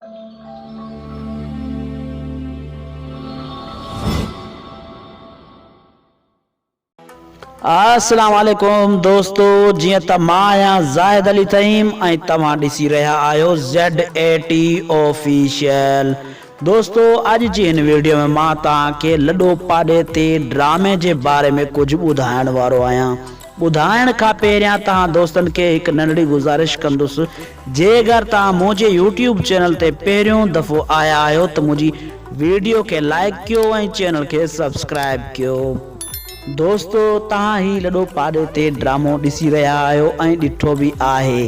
अस्सलाम वालेकुम दोस्तों, जी त मां आहियां ज़ाहिद अली तईम ऐं तव्हां ॾिसी रहिया आहियो Z80 ऑफिशियल। दोस्तों, अॼु जी हिन वीडियो में मां तव्हांखे लॾो पाॾे ते ड्रामे जे बारे में कुझु ॿुधाइण वारो आहियां। ॿुधाइण खां पहिरियां तव्हां दोस्तनि खे हिकु नंढड़ी गुज़ारिश कंदुसि, जेकर तव्हां मुंहिंजे यूट्यूब चैनल ते पहिरियों दफ़ो आया आहियो त मुंहिंजी वीडियो खे लाइक कयो ऐं चैनल खे सब्सक्राइब कयो। दोस्तों, तव्हां ही लॾो पाॾे ते ड्रामो ॾिसी रहिया आहियो ऐं ॾिठो बि आहे।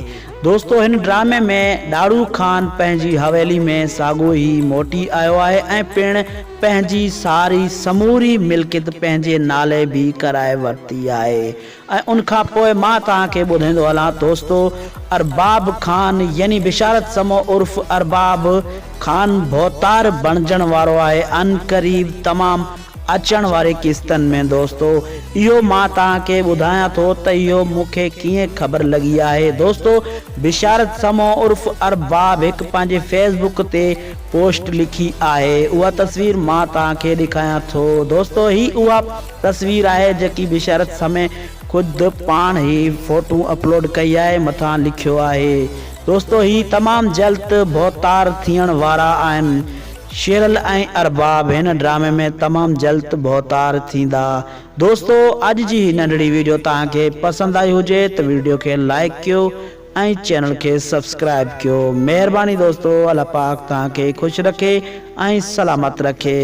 दोस्तों, हिन ड्रामे में ॾाड़ू ख़ान पंहिंजी हवेली में साॻियो ई मोटी आयो आहे ऐं पिणु पंहिंजी सारी समूरी मिल्कियत पंहिंजे नाले भी कराए वरिती आहे। ऐं उनखां पोइ मां तव्हांखे ॿुधाईंदो हलां दोस्तों, अरबाब ख़ान यानी बिशारत समो उर्फ़ अरबाब ख़ान भौतार बणजण वारो आहे अन क़रीब तमामु अचण वारे किस्तनि में। दोस्तों, इहो मां तव्हांखे ॿुधायां थो त इहो मूंखे कीअं ख़बर लॻी आहे। दोस्तों, बिशारत समो उर्फ़ अरबाब हिकु पंहिंजे फेसबुक ते पोस्ट लिखी आहे। उहा तस्वीर मां तव्हांखे ॾेखारियां थो। दोस्तों, ही उहा तस्वीर आहे जेकी बिशारत समय ख़ुदि पाण ई फोटो अपलोड कई आहे। मथां लिखियो आहे, दोस्तों, ही तमामु जल्द भौतार थियण वारा आहिनि। शेरल ऐं अरबाब हिन ड्रामे में तमामु जल्द भौतार थींदा। दोस्तों, अॼु जी ही नंढड़ी वीडियो तव्हांखे पसंदि आई हुजे त वीडियो खे लाइक कयो ऐं चैनल खे सब्सक्राइब कयो। महिरबानी दोस्तों, अल्लाह पाक तव्हांखे ख़ुशि रखे ऐं सलामत रखे।